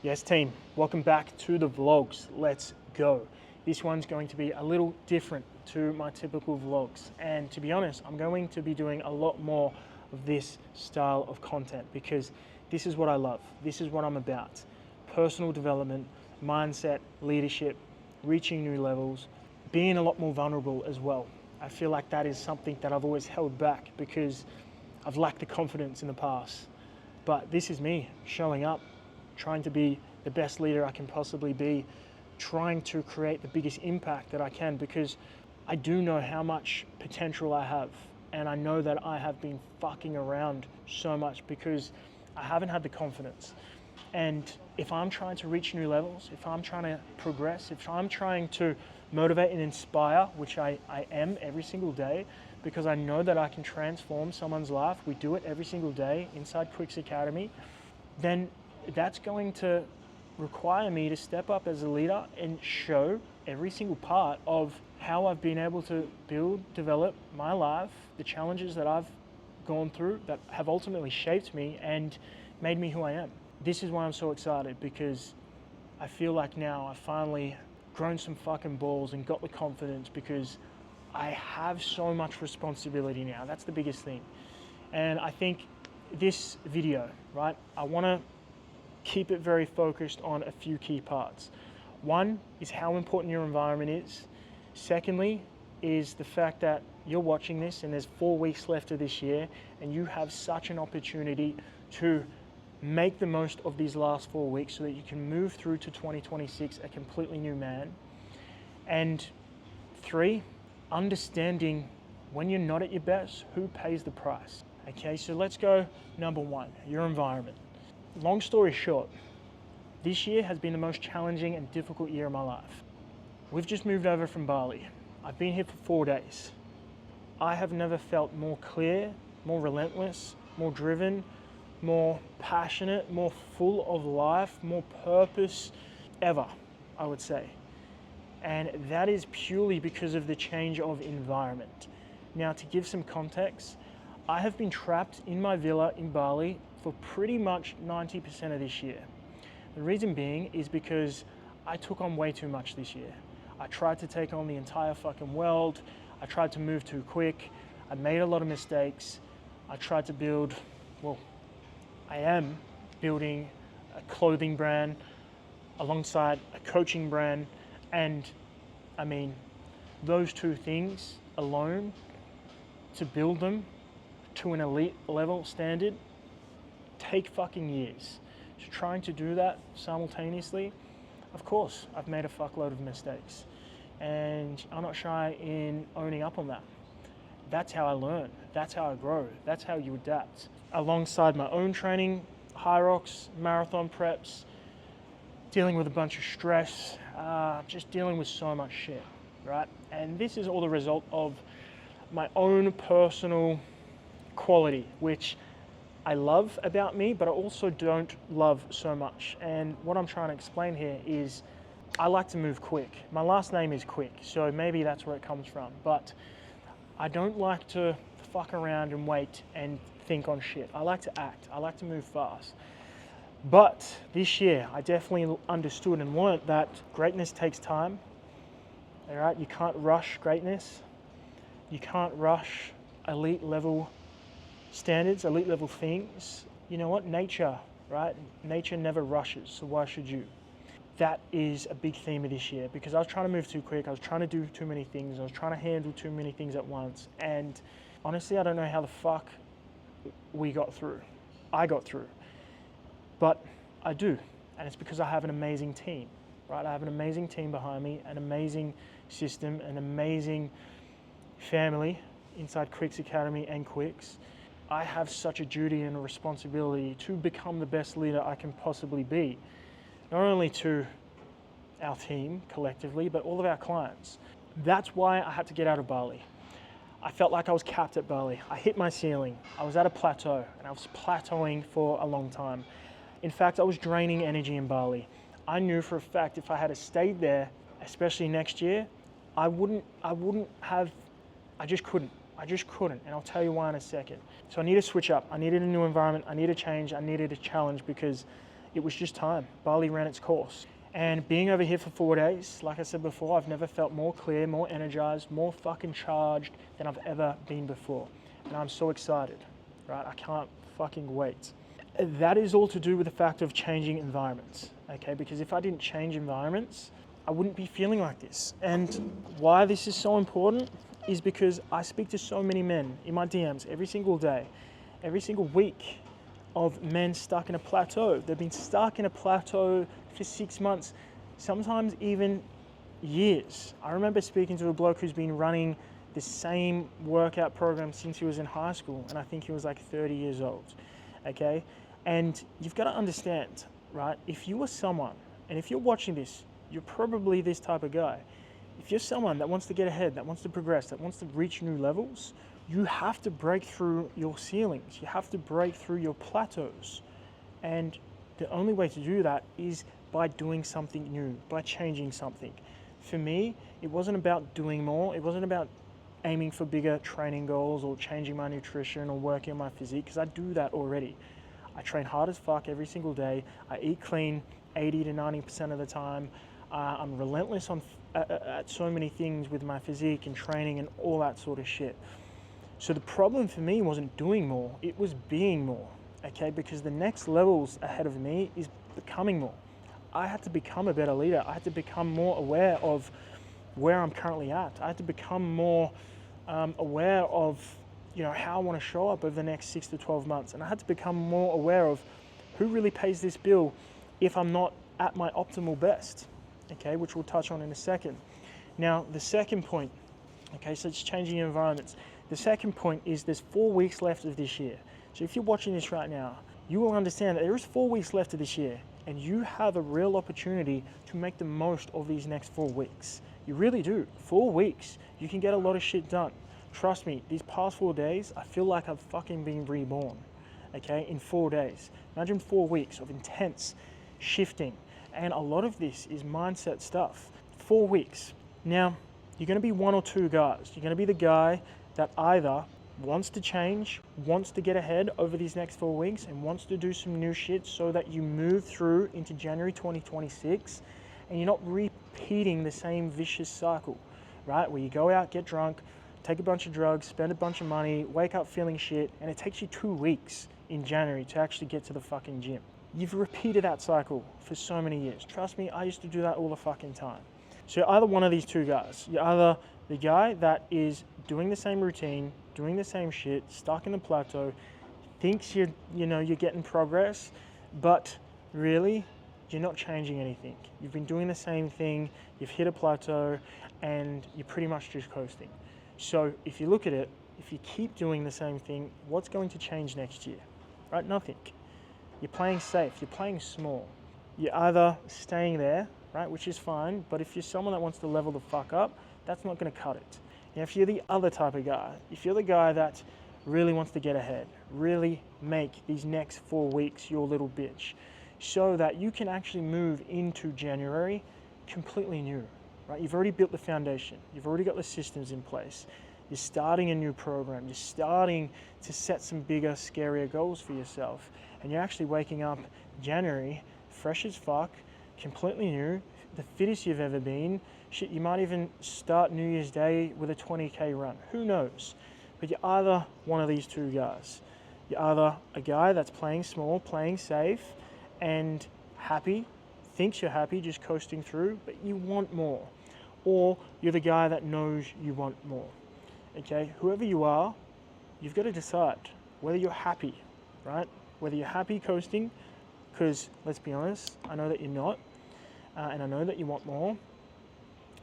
Yes team, welcome back to the vlogs. Let's go. This one's going to be a little different to my typical vlogs, and to be honest, I'm going to be doing a lot more of this style of content because this is what I love. This is what I'm about. Personal development, mindset, leadership, reaching new levels, being a lot more vulnerable as well. I feel like that is something that I've always held back because I've lacked the confidence in the past. But this is me showing up, trying to be the best leader I can possibly be, trying to create the biggest impact that I can, because I do know how much potential I have, and I know that I have been fucking around so much because I haven't had the confidence. And if I'm trying to reach new levels, if I'm trying to progress, if I'm trying to motivate and inspire, which I am every single day, because I know that I can transform someone's life, we do it every single day inside Quicks Academy, then that's going to require me to step up as a leader and show every single part of how I've been able to build, develop my life, the challenges that I've gone through that have ultimately shaped me and made me who I am. This is why I'm so excited, because I feel like now I've finally grown some fucking balls and got the confidence, because I have so much responsibility now. That's the biggest thing. And I think this video, right, I want to keep it very focused on a few key parts. One is how important your environment is. Secondly is the fact that you're watching this and there's 4 weeks left of this year and you have such an opportunity to make the most of these last 4 weeks so that you can move through to 2026 a completely new man. And 3, understanding when you're not at your best, who pays the price. Okay, so let's go number 1, your environment. Long story short, this year has been the most challenging and difficult year of my life. We've just moved over from Bali. I've been here for 4 days. I have never felt more clear, more relentless, more driven, more passionate, more full of life, more purpose ever, I would say. And that is purely because of the change of environment. Now, to give some context, I have been trapped in my villa in Bali for pretty much 90% of this year. The reason being is because I took on way too much this year. I tried to take on the entire fucking world. I tried to move too quick. I made a lot of mistakes. I tried to build, well, I am building a clothing brand alongside a coaching brand. And I mean, those two things alone, to build them to an elite level standard, take fucking years. So trying to do that simultaneously, of course, I've made a fuckload of mistakes. And I'm not shy in owning up on that. That's how I learn. That's how I grow. That's how you adapt. Alongside my own training, Hyrox, marathon preps, dealing with a bunch of stress, just dealing with so much shit, right? And this is all the result of my own personal quality, which I love about me, but I also don't love so much. And what I'm trying to explain here is I like to move quick. My last name is Quick, so maybe that's where it comes from. But I don't like to fuck around and wait and think on shit. I like to act. I like to move fast. But this year, I definitely understood and learned that greatness takes time. All right, you can't rush greatness. You can't rush elite level standards, elite level things. You know what? Nature, right? Nature never rushes, so why should you? That is a big theme of this year, because I was trying to move too quick. I was trying to do too many things. I was trying to handle too many things at once. And honestly, I don't know how the fuck we got through. I got through. But I do. And it's because I have an amazing team, right? I have an amazing team behind me, an amazing system, an amazing family inside Quicks Academy and Quicks. I have such a duty and a responsibility to become the best leader I can possibly be, not only to our team collectively, but all of our clients. That's why I had to get out of Bali. I felt like I was capped at Bali. I hit my ceiling. I was at a plateau, and I was plateauing for a long time. In fact, I was draining energy in Bali. I knew for a fact if I had stayed there, especially next year, I just couldn't. And I'll tell you why in a second. So I need to switch up. I needed a new environment. I need a change. I needed a challenge, because it was just time. Bali ran its course. And being over here for 4 days, like I said before, I've never felt more clear, more energized, more fucking charged than I've ever been before. And I'm so excited, right? I can't fucking wait. That is all to do with the fact of changing environments, okay? Because if I didn't change environments, I wouldn't be feeling like this. And why this is so important is because I speak to so many men in my DMs every single day, every single week, of men stuck in a plateau. They've been stuck in a plateau for 6 months, sometimes even years. I remember speaking to a bloke who's been running the same workout program since he was in high school, and I think he was like 30 years old, okay? And you've got to understand, right? If you are someone, and if you're watching this, you're probably this type of guy. If you're someone that wants to get ahead, that wants to progress, that wants to reach new levels, you have to break through your ceilings. You have to break through your plateaus. And the only way to do that is by doing something new, by changing something. For me, it wasn't about doing more. It wasn't about aiming for bigger training goals or changing my nutrition or working on my physique, because I do that already. I train hard as fuck every single day. I eat clean 80 to 90% of the time. I'm relentless at so many things with my physique and training and all that sort of shit. So the problem for me wasn't doing more, it was being more, okay? Because the next levels ahead of me is becoming more. I had to become a better leader. I had to become more aware of where I'm currently at. I had to become more aware of, how I want to show up over the next 6 to 12 months. And I had to become more aware of who really pays this bill if I'm not at my optimal best, okay? Which we'll touch on in a second. Now, the second point, okay, so it's changing environments. The second point is there's 4 weeks left of this year. So if you're watching this right now, you will understand that there is 4 weeks left of this year, and you have a real opportunity to make the most of these next 4 weeks. You really do. 4 weeks, you can get a lot of shit done. Trust me, these past 4 days, I feel like I've fucking been reborn, okay, in 4 days. Imagine 4 weeks of intense shifting, and a lot of this is mindset stuff. 4 weeks. Now, you're going to be one or two guys. You're going to be the guy that either wants to change, wants to get ahead over these next 4 weeks, and wants to do some new shit so that you move through into January 2026 and you're not repeating the same vicious cycle, right? Where you go out, get drunk, take a bunch of drugs, spend a bunch of money, wake up feeling shit, and it takes you 2 weeks in January to actually get to the fucking gym. You've repeated that cycle for so many years. Trust me, I used to do that all the fucking time. So you're either one of these two guys. You're either the guy that is doing the same routine, doing the same shit, stuck in the plateau, thinks you're getting progress, but really, you're not changing anything. You've been doing the same thing, you've hit a plateau, and you're pretty much just coasting. So if you look at it, if you keep doing the same thing, what's going to change next year? Right? Nothing. You're playing safe, you're playing small. You're either staying there, right, which is fine, but if you're someone that wants to level the fuck up, that's not going to cut it. Now, if you're the other type of guy, if you're the guy that really wants to get ahead, really make these next 4 weeks your little bitch, so that you can actually move into January completely new, right? You've already built the foundation. You've already got the systems in place. You're starting a new program. You're starting to set some bigger, scarier goals for yourself. And you're actually waking up January fresh as fuck, completely new, the fittest you've ever been. Shit, you might even start New Year's Day with a 20K run. Who knows? But you're either one of these two guys. You're either a guy that's playing small, playing safe, and happy, thinks you're happy, just coasting through, but you want more. Or you're the guy that knows you want more. Okay? Whoever you are, you've got to decide whether you're happy, right? Whether you're happy coasting, because let's be honest, I know that you're not, and I know that you want more.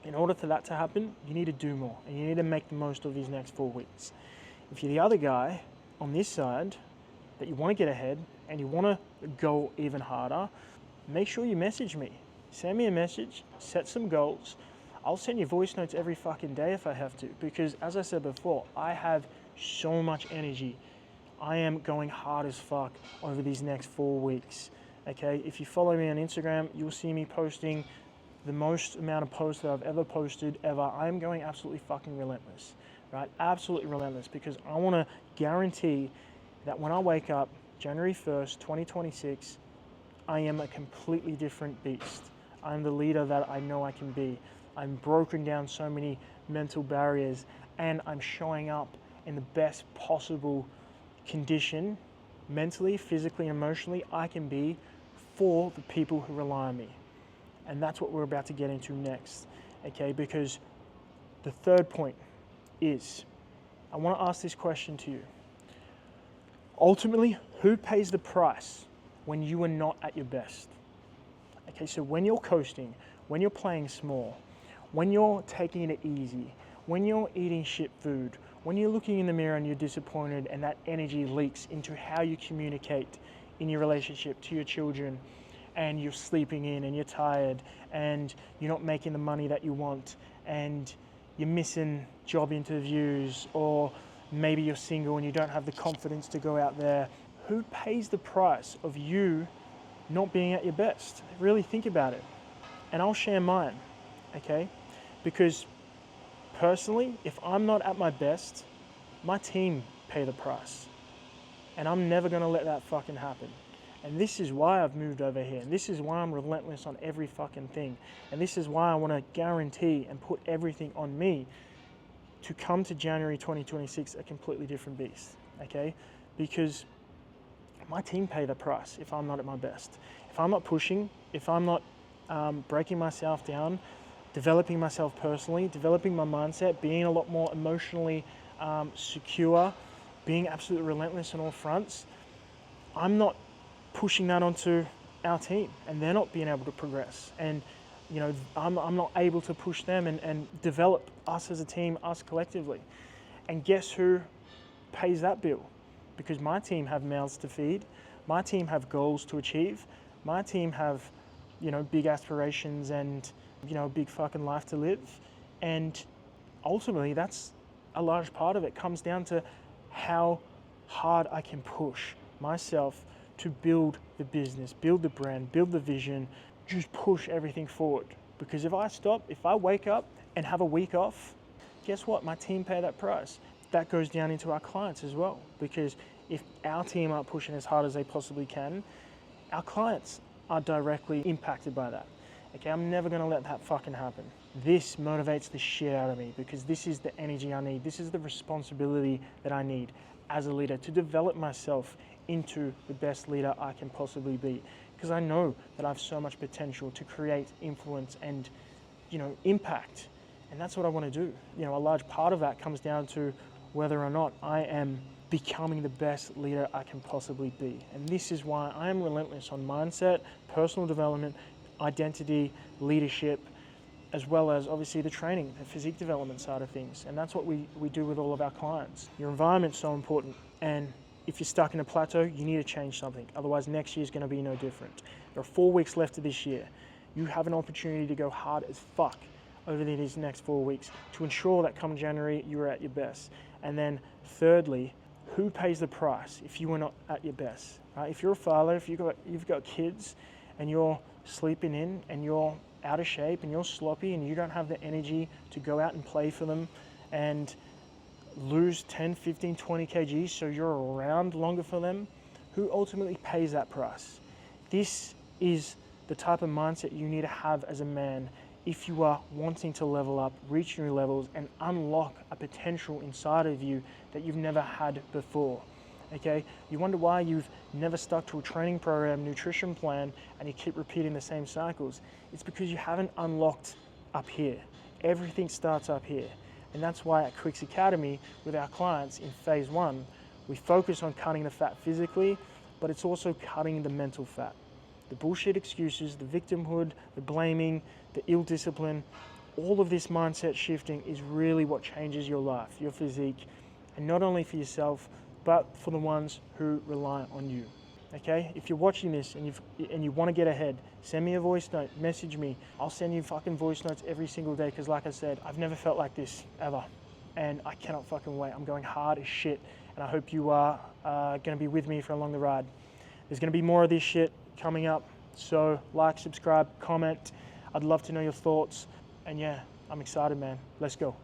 In order for that to happen, you need to do more, and you need to make the most of these next 4 weeks. If you're the other guy on this side, that you want to get ahead, and you want to go even harder, make sure you message me. Send me a message, set some goals. I'll send you voice notes every fucking day if I have to, because as I said before, I have so much energy. I am going hard as fuck over these next 4 weeks, okay? If you follow me on Instagram, you'll see me posting the most amount of posts that I've ever posted ever. I am going absolutely fucking relentless, right? Absolutely relentless, because I want to guarantee that when I wake up January 1st, 2026, I am a completely different beast. I'm the leader that I know I can be. I'm broken down so many mental barriers, and I'm showing up in the best possible condition, mentally, physically, emotionally, I can be for the people who rely on me. And that's what we're about to get into next, okay? Because the third point is, I want to ask this question to you. Ultimately, who pays the price when you are not at your best? Okay, so when you're coasting, when you're playing small, when you're taking it easy, when you're eating shit food, when you're looking in the mirror and you're disappointed and that energy leaks into how you communicate in your relationship to your children, and you're sleeping in and you're tired and you're not making the money that you want and you're missing job interviews, or maybe you're single and you don't have the confidence to go out there, who pays the price of you not being at your best? Really think about it. And I'll share mine, okay? Because personally, if I'm not at my best, my team pay the price. And I'm never gonna let that fucking happen. And this is why I've moved over here. And this is why I'm relentless on every fucking thing. And this is why I wanna guarantee and put everything on me to come to January 2026 a completely different beast, okay? Because my team pay the price if I'm not at my best. If I'm not pushing, if I'm not breaking myself down, developing myself personally, developing my mindset, being a lot more emotionally secure, being absolutely relentless on all fronts, I'm not pushing that onto our team, and they're not being able to progress. And you know, I'm not able to push them and develop us as a team, us collectively. And guess who pays that bill? Because my team have mouths to feed, my team have goals to achieve, my team have, you know, big aspirations and, you know, a big fucking life to live. And ultimately, that's a large part of it. Comes down to how hard I can push myself to build the business, build the brand, build the vision, just push everything forward. Because if I stop, if I wake up and have a week off, guess what? My team pay that price. That goes down into our clients as well. Because if our team aren't pushing as hard as they possibly can, our clients are directly impacted by that. Okay, I'm never gonna let that fucking happen. This motivates the shit out of me because this is the energy I need. This is the responsibility that I need as a leader to develop myself into the best leader I can possibly be. Because I know that I have so much potential to create influence and, you know, impact. And that's what I want to do. You know, a large part of that comes down to whether or not I am becoming the best leader I can possibly be. And this is why I am relentless on mindset, personal development, identity, leadership, as well as obviously the training, the physique development side of things. And that's what we do with all of our clients. Your environment's so important. And if you're stuck in a plateau, you need to change something. Otherwise, next year's going to be no different. There are 4 weeks left of this year. You have an opportunity to go hard as fuck over these next 4 weeks to ensure that come January, you're at your best. And then thirdly, who pays the price if you are not at your best? Right? If you're a father, if you've got kids and you're sleeping in and you're out of shape and you're sloppy and you don't have the energy to go out and play for them and lose 10, 15, 20 kgs so you're around longer for them, who ultimately pays that price? This is the type of mindset you need to have as a man if you are wanting to level up, reach new levels, and unlock a potential inside of you that you've never had before. Okay? You wonder why you've never stuck to a training program, nutrition plan, and you keep repeating the same cycles. It's because you haven't unlocked up here. Everything starts up here. And that's why at Quicks Academy, with our clients in phase 1, we focus on cutting the fat physically, but it's also cutting the mental fat. The bullshit excuses, the victimhood, the blaming, the ill discipline, all of this mindset shifting is really what changes your life, your physique, and not only for yourself, but for the ones who rely on you. Okay? If you're watching this and you want to get ahead, send me a voice note, message me. I'll send you fucking voice notes every single day because like I said, I've never felt like this ever. And I cannot fucking wait. I'm going hard as shit. And I hope you are going to be with me for along the ride. There's going to be more of this shit coming up. So like, subscribe, comment. I'd love to know your thoughts. And yeah, I'm excited, man. Let's go.